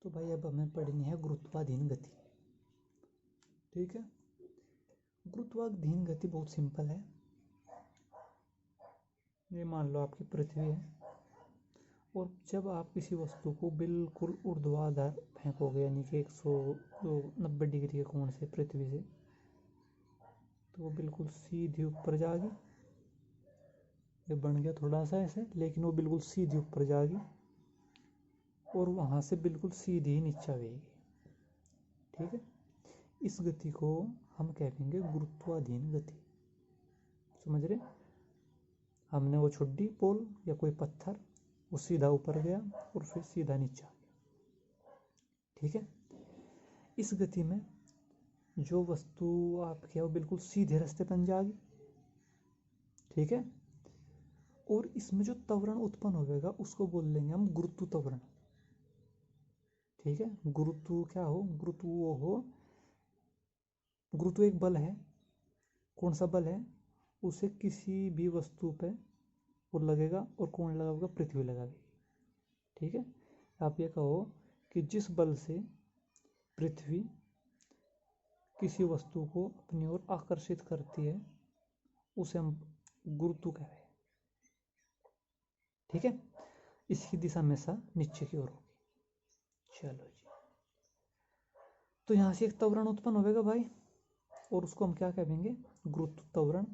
तो भाई अब हमें पढ़नी है गुरुत्वाधीन गति। ठीक है, गुरुत्वाधीन गति बहुत सिंपल है। ये मान लो आपकी पृथ्वी है और जब आप किसी वस्तु को बिल्कुल ऊर्ध्वाधर फेंकोगे यानी कि 190 डिग्री के कोण से पृथ्वी से, तो वो बिल्कुल सीधी ऊपर जाएगी। ये बन गया थोड़ा सा ऐसे, लेकिन वो बिल्कुल सीधी ऊपर जाएगी और वहाँ से बिल्कुल सीधी ही नीचे आएगी। ठीक है, इस गति को हम कहेंगे गुरुत्वाधीन गति। समझ रहे? हमने वो छुट्टी पोल या कोई पत्थर, वो सीधा ऊपर गया और फिर सीधा नीचे आ गया। ठीक है, इस गति में जो वस्तु आपके है वो बिल्कुल सीधे रास्ते पर जाएगी। ठीक है, और इसमें जो त्वरण उत्पन्न होगा उसको बोल लेंगे हम गुरुत्व त्वरण। ठीक है, गुरुत्व क्या हो? गुरुत्व वो हो, गुरुत्व एक बल है। कौन सा बल है? उसे किसी भी वस्तु पे वो लगेगा और कौन लगाएगा? पृथ्वी लगाएगी। ठीक है, आप ये कहो कि जिस बल से पृथ्वी किसी वस्तु को अपनी ओर आकर्षित करती है उसे हम गुरुत्व कह रहे हैं। ठीक है, इसकी दिशा हमेशा नीचे की ओर होगी। चलो जी, तो यहाँ से एक त्वरण उत्पन्न होगा भाई, और उसको हम क्या कहेंगे? गुरुत्व त्वरण।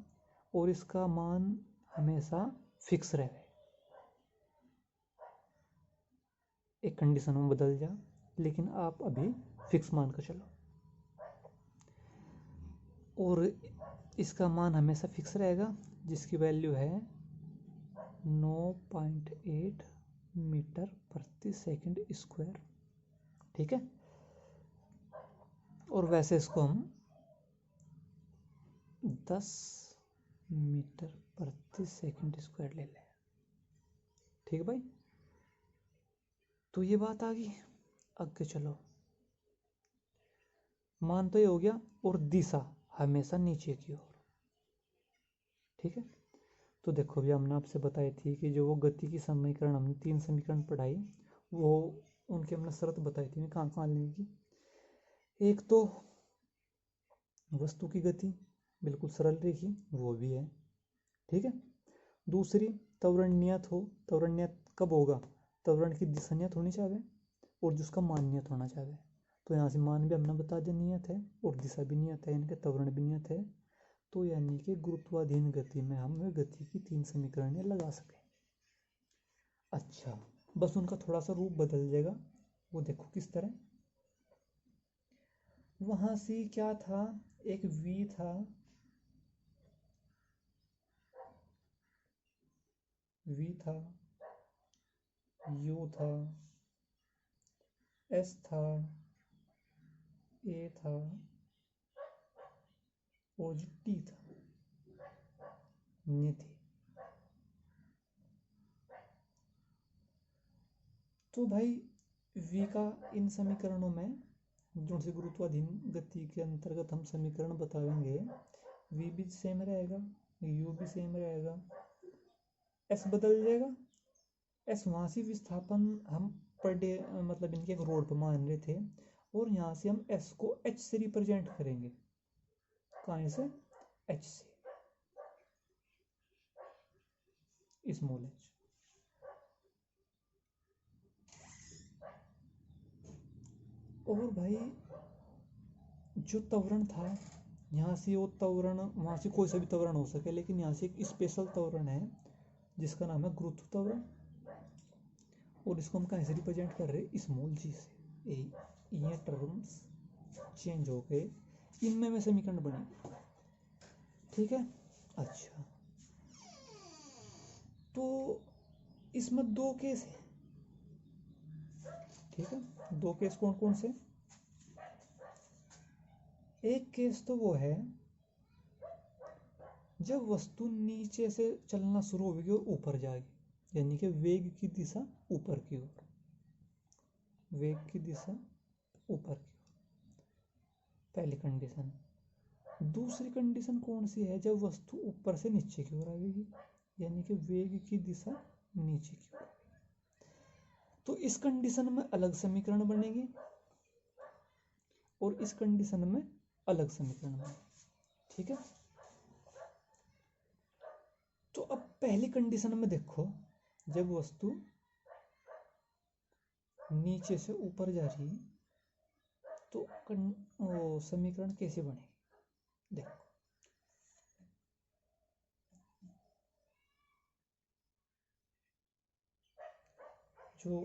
और इसका मान हमेशा फिक्स रहे, एक कंडीशन में बदल जा, लेकिन आप अभी फिक्स मान कर चलो। और इसका मान हमेशा फिक्स रहेगा, जिसकी वैल्यू है 9.8 मीटर प्रति सेकंड स्क्वायर। ठीक है, और वैसे इसको हम 10 मीटर प्रति सेकंड स्क्वायर ले लें। ठीक है भाई, तो ये बात आ गई। आगे चलो, मान तो ये हो गया और दिशा हमेशा नीचे की ओर। ठीक है, तो देखो भी हमने आपसे बताई थी कि जो वो गति की समीकरण, हमने 3 समीकरण पढ़ाई, वो उनकी हमने शर्त बताई थी कहाँ कहाँ लेने की। एक तो वस्तु की गति बिल्कुल सरल रेखी, वो भी है। ठीक है, दूसरी त्वरण नियत हो। त्वरण नियत कब होगा? त्वरण की दिशा नियत होनी चाहिए और जिसका मान नियत होना चाहिए। तो यहाँ से मान भी हमने बता दिया नियत है और दिशा भी नियत है, यानी कि त्वरण भी नियत है। तो यानी कि गुरुत्वाधीन गति में हम गति की 3 समीकरण लगा सकें। अच्छा, बस उनका थोड़ा सा रूप बदल जाएगा, वो देखो किस तरह। वहां से क्या था? एक v था, v था, u था, s था, a था और जो t था ये थी। तो भाई v का इन समीकरणों में, जो से गुरुत्वाधीन गति के अंतर्गत हम समीकरण बताएंगे, v भी सेम रहेगा, u भी सेम रहेगा, s बदल जाएगा। s वहाँ से विस्थापन हम पर डे मतलब इनके एक रोड पर मान रहे थे, और यहाँ से हम s को h से रिप्रेजेंट करेंगे। कहाँ से? h से, स्मॉल h। और भाई जो त्वरण था, यहाँ से वो त्वरण, वहाँ से कोई सा भी त्वरण हो सके, लेकिन यहाँ से एक स्पेशल त्वरण है जिसका नाम है गुरुत्व त्वरण, और इसको हम कहाँ से रिप्रेजेंट कर रहे हैं? स्मॉल जी से। ये टर्म्स चेंज हो गए, इनमें में समीकरण बने। ठीक है, अच्छा, तो इसमें 2 केस है। ठीक है, 2 केस कौन कौन से? एक केस तो वो है जब वस्तु नीचे से चलना शुरू होगी और ऊपर जाएगी, यानी कि वेग की दिशा ऊपर की ओर, वेग की दिशा ऊपर की ओर, पहली कंडीशन। दूसरी कंडीशन कौन सी है? जब वस्तु ऊपर से नीचे की ओर आएगी, यानी कि वेग की दिशा नीचे की ओर। तो इस कंडीशन में अलग समीकरण बनेगी और इस कंडीशन में अलग समीकरण बनेगी, ठीक है। तो अब पहली कंडीशन में देखो, जब वस्तु नीचे से ऊपर जा रही है तो समीकरण कैसे बनेगी, देखो। जो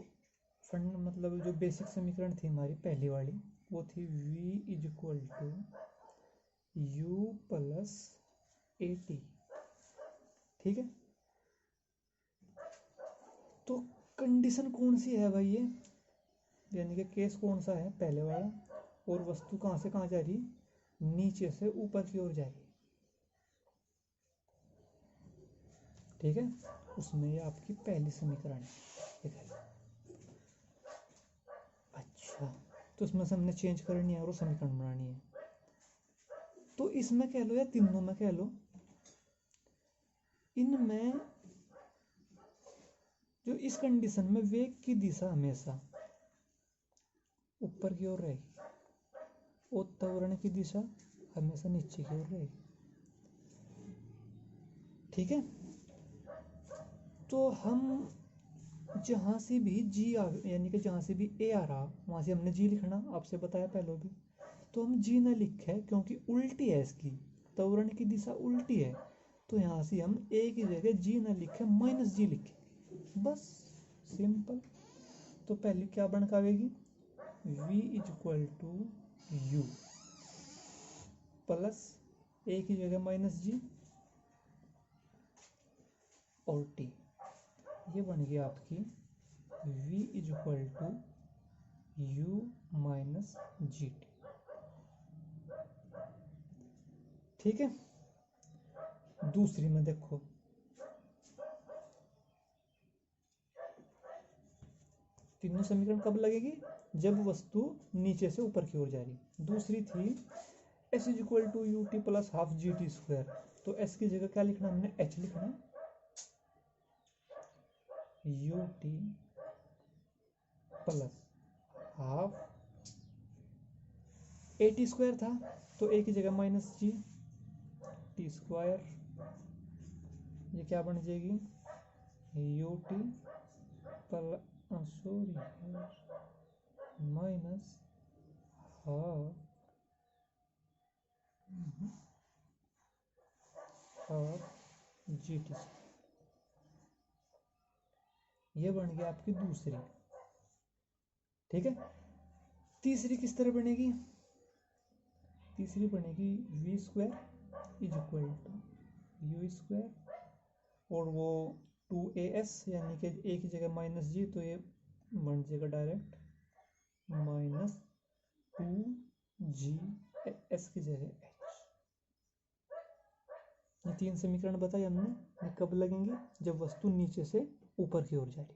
फंड मतलब जो बेसिक समीकरण थी हमारी पहली वाली, वो थी v is equal to u plus a t, ठीक है। तो कंडीशन कौन सी है भाई ये, यानी कि केस कौन सा है, पहले वाला, और वस्तु कहाँ से कहाँ जा रही, नीचे से ऊपर की ओर जा रही, ठीक है। उसमें ये आपकी पहली समीकरण है, ठीक है। अच्छा, तो इसमें से हमने चेंज करनी है और समीकरण बनानी है। तो इसमें कह लो या तीनों में कह लो, इनमें जो इस कंडीशन में वेग की दिशा हमेशा ऊपर की ओर रहेगी और त्वरण की दिशा हमेशा नीचे की ओर रहेगी, ठीक है। तो हम जहाँ से भी जी आ, यानी कि जहाँ से भी ए आ रहा वहाँ से हमने जी लिखना, आपसे बताया पहले भी। तो हम जी ना लिखे क्योंकि उल्टी है इसकी, त्वरण की दिशा उल्टी है, तो यहाँ से हम ए की जगह जी ना लिखे माइनस जी लिखे, बस सिंपल। तो पहले क्या बन के आएगी, v is equal to u plus a की जगह माइनस जी और टी, ये बन गई आपकी v is equal to u minus g t, ठीक है। दूसरी में देखो, तीनों समीकरण कब लगेगी, जब वस्तु नीचे से ऊपर की ओर जा रही। दूसरी थी s is equal to u t plus half g t square, तो s की जगह क्या लिखना हमने, h लिखना, u t plus half a t square था, तो ए की जगह माइनस जी टी स्क्वायर, ये क्या बन जाएगी, U T sorry minus half g T, ये बन गया आपकी दूसरी, ठीक है। तीसरी किस तरह बनेगी, तीसरी बनेगी v square is equal to u square, और वो 2as यानी कि ए की जगह माइनस जी, तो ये बन जाएगा डायरेक्ट माइनस 2g एस की जगह h। ये तीन समीकरण बताए हमने, ये कब लगेंगे, जब वस्तु नीचे से ऊपर की ओर जा रही,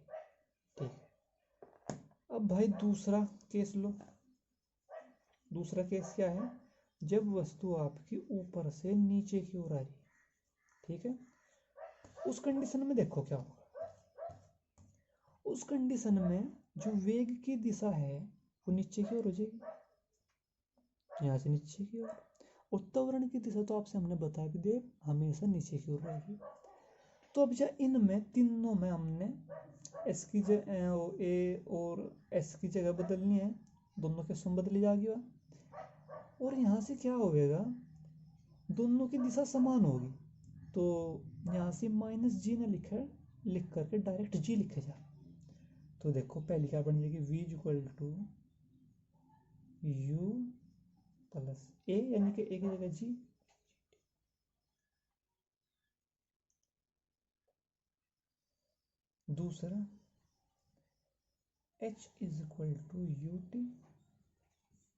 ठीक है। अब भाई दूसरा केस लो, दूसरा केस क्या है, जब वस्तु आपकी ऊपर से नीचे की ओर आ रही, ठीक है। उस कंडीशन में देखो क्या होगा, उस कंडीशन में जो वेग की दिशा है वो नीचे की ओर हो जाएगी, यहाँ से नीचे की ओर, और त्वरण की दिशा तो आपसे हमने बता भी दिया हमेशा नीचे की ओर रहेगी। तो अब जब इनमें तीनों में हमने एस की जगह ए और एस की जगह बदलनी है, दोनों के सम बदली जाएगी, और यहाँ से क्या होगा, दोनों की दिशा समान होगी, तो यहाँ से माइनस जी ना लिख करके डायरेक्ट जी लिखे जा। तो देखो पहली क्या बन जाएगी, v equal to u plus a, यानी कि ए की जगह जी, दूसरा h is equal to u t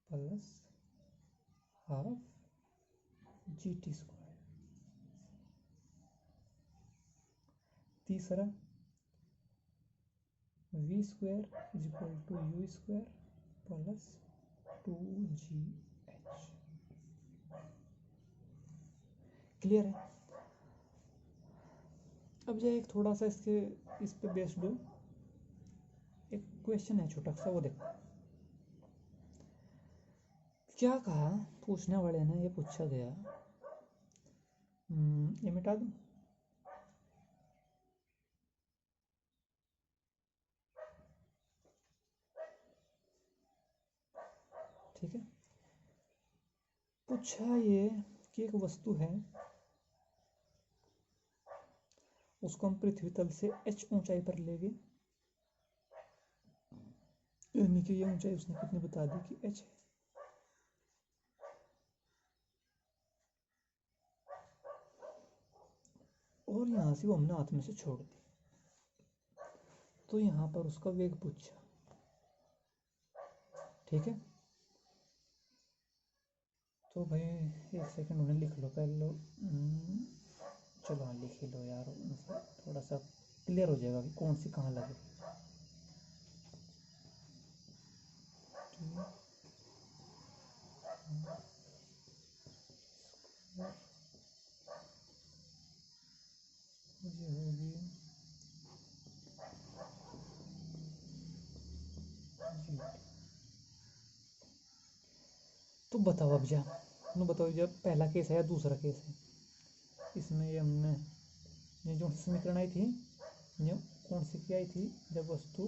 plus half g t square, तीसरा v square is equal to u square plus 2gh, clear है। अब जाए एक थोड़ा सा इसके इस पे बेस्ड हो, एक क्वेश्चन है छोटा सा, वो देखो क्या कहा पूछने वाले ने, ये पूछा गया। ये मिटा दूं? ठीक है। पूछा ये कि एक वस्तु है, उसको हम पृथ्वी तल से h ऊंचाई पर ले गए, यानी कि ये ऊंचाई उसने कितनी बता दी कि h है। और यहाँ से वो हमने हाथ में से छोड़ दी, तो यहाँ पर उसका वेग पूछा। ठीक है, तो भाई एक सेकंड उन्हें लिख लो पहले। चलो हाँ लिख ही लो यार, मतलब थोड़ा सा क्लियर हो जाएगा कि कौन सी कहाँ लगे। ये होगी तो बताओ अब जा, तो बताओ जब पहला केस है या दूसरा केस है। इसमें ये हमने ये जो समीकरण आई थी, ये कौन सी की आई थी, जब वस्तु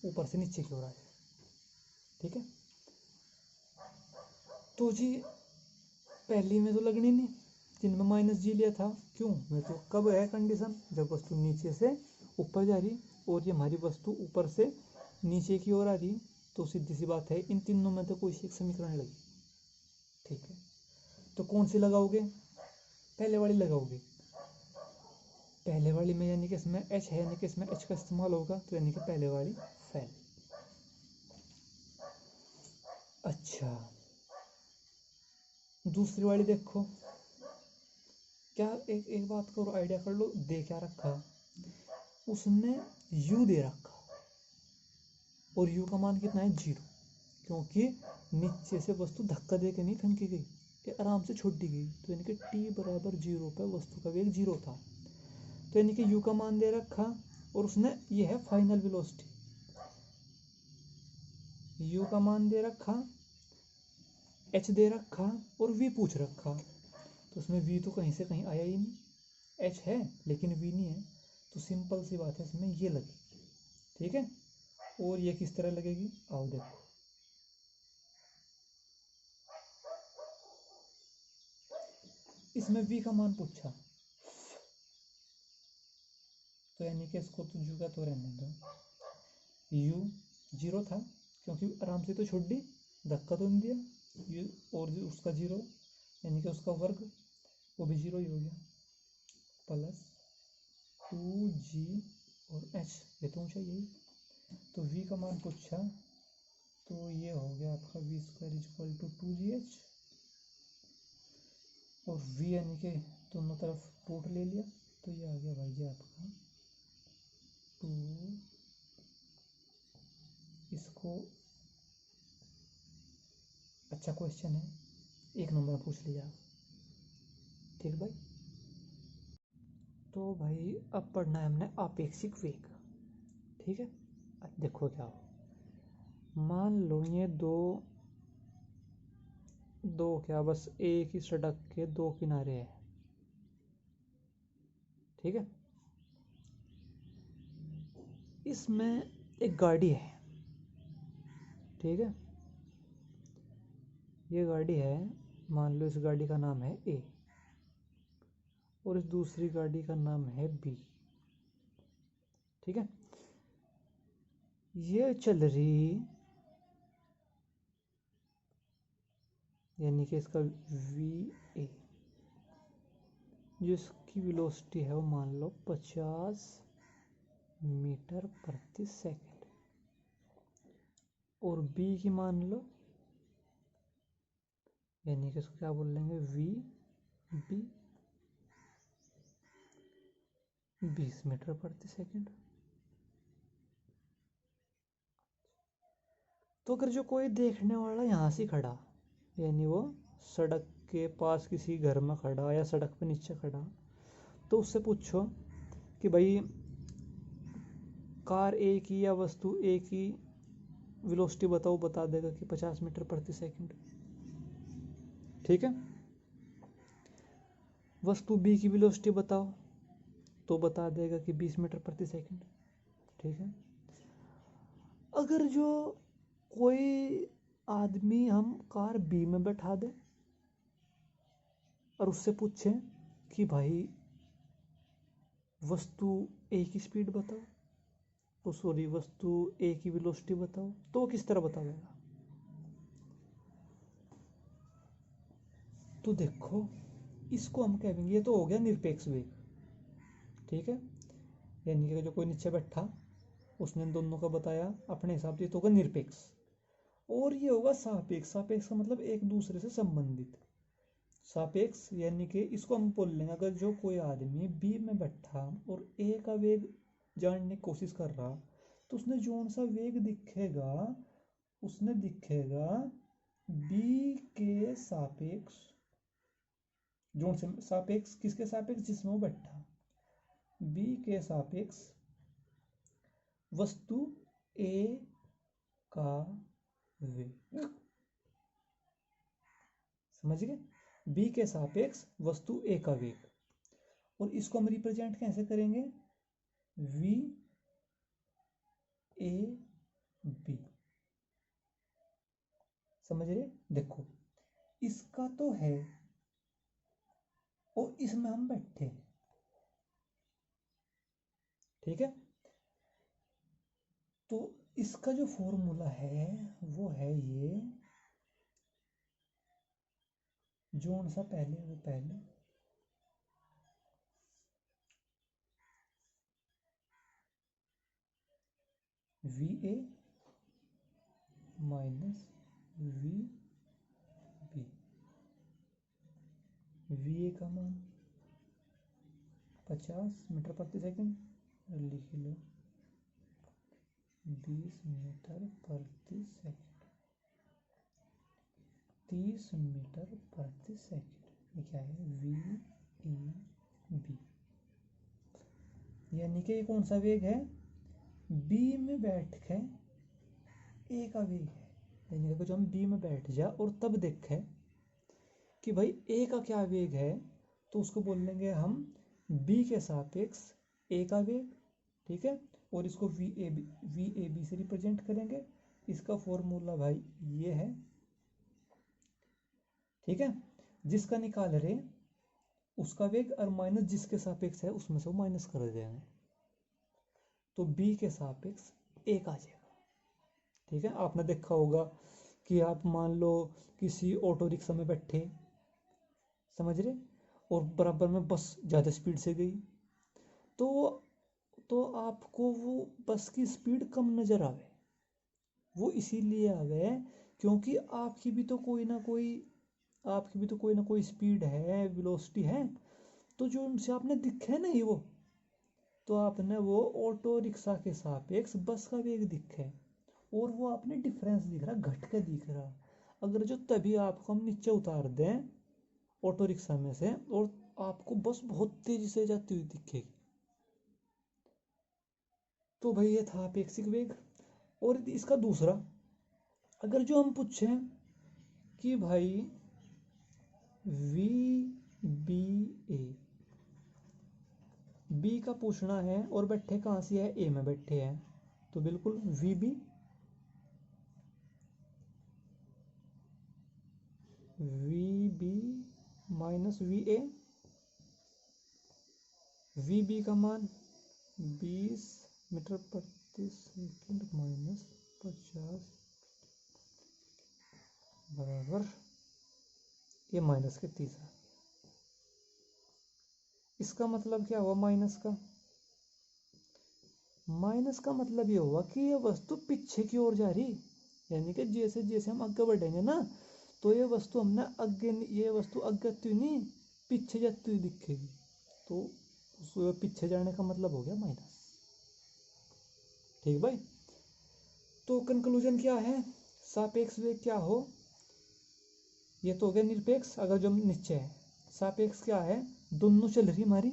ऊपर से नीचे की ओर आए। ठीक है, तो जी पहली में तो लगनी नहीं, जिनमें माइनस जी लिया था। क्यों? मैं तो कब है कंडीशन, जब वस्तु नीचे से ऊपर जा रही और ये हमारी वस्तु ऊपर से नीचे की ओर आ रही, तो सीधी सी बात है इन तीनों में तो कोई एक समीकरण लगी। ठीक है, तो कौन सी लगाओगे? पहले वाली लगाओगे। पहले वाली में यानी कि इसमें h है, यानी कि इसमें h का इस्तेमाल होगा, तो यानी कि पहले वाली फेल। अच्छा, दूसरी वाली देखो क्या, एक बात करो, आइडिया कर लो, दे क्या रखा, उसने u दे रखा और u का मान कितना है 0, क्योंकि नीचे से वस्तु धक्का दे के नहीं फेंकी गई, ये आराम से छोड़ दी गई, तो यानी कि t बराबर 0 पर वस्तु का वेग 0 था, तो यानी कि u का मान दे रखा और उसने ये है फाइनल वेलोसिटी, u का मान दे रखा, h दे रखा और v पूछ रखा, तो उसमें v तो कहीं से कहीं आया ही नहीं, h है लेकिन v नहीं है, तो सिंपल सी बात है इसमें ये लगेगी। ठीक है, और ये किस तरह लगेगी, आओ देखो। इसमें v का मान पूछा, तो यानी कि इसको तो जू का तो रहने दो, u 0 था क्योंकि आराम से तो छोड़ दी, धक्का तो नहीं दिया, u और उसका 0 यानी कि उसका वर्ग वो भी 0 ही हो गया, प्लस 2g और h, ये तो ऊंचाई यही, तो v का मान पूछा, तो ये हो गया आपका v square equal to 2gh, और v यानी कि दोनों तरफ रूट ले लिया, तो ये आ गया भाई जी आपका 2, इसको अच्छा क्वेश्चन है, 1 नंबर पूछ लिया। ठीक भाई, तो भाई अब पढ़ना है हमने आपेक्षिक वेग। ठीक है, अब देखो क्या हो, मान लो ये दो क्या बस एक ही सड़क के दो किनारे हैं। ठीक है, इसमें एक गाड़ी है। ठीक है, ये गाड़ी है, मान लो इस गाड़ी का नाम है ए और इस दूसरी गाड़ी का नाम है बी। ठीक है, ये चल रही, यानी कि इसका वी ए, जिसकी वेलोसिटी है वो मान लो 50 मीटर प्रति सेकंड, और बी की मान लो, यानी कि इसको क्या बोल लेंगे, वी बी 20 मीटर प्रति सेकंड। तो अगर जो कोई देखने वाला यहाँ से खड़ा, यानी वो सड़क के पास किसी घर में खड़ा या सड़क पे नीचे खड़ा, तो उससे पूछो कि भाई कार ए की या वस्तु ए की वेलोसिटी बताओ, बता देगा कि 50 मीटर प्रति सेकंड। ठीक है। वस्तु बी की वेलोसिटी बताओ, तो बता देगा कि 20 मीटर प्रति सेकंड। ठीक है। अगर जो कोई आदमी हम कार बी में बैठा दें और उससे पूछें कि भाई वस्तु ए की स्पीड बताओ, तो सॉरी वस्तु ए की वेलोसिटी बताओ, तो वो किस तरह बताएगा? तो देखो, इसको हम कहेंगे, ये तो हो गया निरपेक्ष वेग। ठीक है। यानी कि जो कोई नीचे बैठा उसने दोनों का बताया अपने हिसाब से, तो होगा निरपेक्ष। और ये होगा सापेक्ष। सापेक्ष का मतलब एक दूसरे से संबंधित। सापेक्ष यानी कि इसको हम बोल लेंगे, अगर जो कोई आदमी बी में बैठा और ए का वेग जानने की कोशिश कर रहा, तो उसने जो सा वेग दिखेगा उसने दिखेगा बी के सापेक्ष। जो से सापेक्ष किसके सापेक्ष? जिसमें वो बैठा, बी के सापेक्ष वस्तु ए का वेग। समझ गए? बी के सापेक्ष वस्तु ए का वेग। और इसको हम रिप्रेजेंट कैसे करेंगे? V A B. समझ रहे? देखो, इसका तो है और इसमें हम बैठे। ठीक है। तो इसका जो फॉर्मूला है वो है ये, जोन सा पहले वो पहले V A minus V B. V A का मान 50 मीटर प्रति सेकंड, लिख लो 20 मीटर प्रति सेकंड, 30 मीटर प्रति सेकंड। ये क्या है? V E B. यानी कि ये कौन सा वेग है? बी में बैठ के ए का वेग है। यानी कि जो हम बी में बैठ जा और तब देखें कि भाई ए का क्या वेग है, तो उसको बोल लेंगे हम बी के सापेक्ष ए का वेग। ठीक है। और इसको वी ए बी से रिप्रेजेंट करेंगे। इसका फॉर्मूला भाई ये है। ठीक है। जिसका निकाल रहे उसका वेग और माइनस जिसके सापेक्ष है उसमें से वो माइनस कर देंगे, तो बी के सापेक्ष एक आ जाएगा। ठीक है। आपने देखा होगा कि आप मान लो किसी ऑटो रिक्शा में बैठे, समझ रहे, और बराबर में बस ज़्यादा स्पीड से गई, तो आपको वो बस की स्पीड कम नज़र आवे। वो इसीलिए आवे क्योंकि आपकी भी तो कोई ना कोई स्पीड है, वेलोसिटी है, तो जो उनसे आपने दिखे नहीं वो, तो आपने वो ऑटो रिक्शा के सापेक्ष बस का वेग दिखे और वो आपने डिफरेंस दिख रहा, घट के दिख रहा। अगर जो तभी आपको हम नीचे उतार दें ऑटो रिक्शा में से और आपको बस बहुत तेजी से जाती हुई दिखेगी, तो भाई ये था अपेक्षिक वेग। और इसका दूसरा, अगर जो हम पूछें कि भाई वी बी ए, बी का पूछना है और बैठे कहाँ से है? ए में बैठे हैं, तो बिल्कुल V B minus V A. V B का मान 20 मीटर प्रति सेकंड माइनस 50 बराबर ये माइनस के 30 आ गया। इसका मतलब क्या हुआ? माइनस का मतलब ये हुआ कि ये वस्तु पीछे की ओर जा रही। यानी कि जैसे जैसे हम आगे बढ़ेंगे ना, तो ये वस्तु हमने ये वस्तु आगे नहीं पीछे जाती हुई दिखेगी, तो पीछे जाने का मतलब हो गया माइनस। ठीक भाई। तो कंक्लूजन क्या है? सापेक्ष वेग क्या हो? ये तो हो गया निरपेक्ष, अगर जो नीचे है। सापेक्ष क्या है? दोनों चल रही हमारी,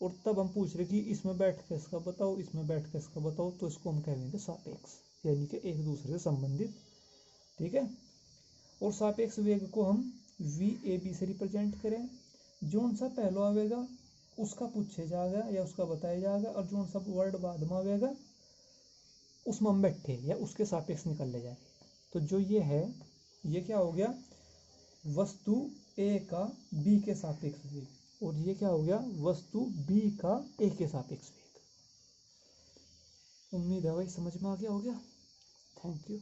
और तब हम पूछ रहे कि इसमें बैठ के इसका बताओ, इसमें बैठ के इसका बताओ, तो इसको हम कहेंगे सापेक्ष, यानी कि एक दूसरे से संबंधित। ठीक है। और सापेक्ष वेग को हम वी ए बी से रिप्रेजेंट करें। जोन सा पहलो आवेगा उसका पूछे जाएगा या उसका बताया जाएगा, और जोन सा वर्ड बाद में आवेगा उसमें हम बैठे या उसके सापेक्ष निकल ले जाएंगे। तो जो ये है, ये क्या हो गया, वस्तु ए का बी के सापेक्ष वेग, और ये क्या हो गया, वस्तु बी का ए के सापेक्ष वेग। उम्मीद है भाई समझ में आ गया हो गया। Thank you.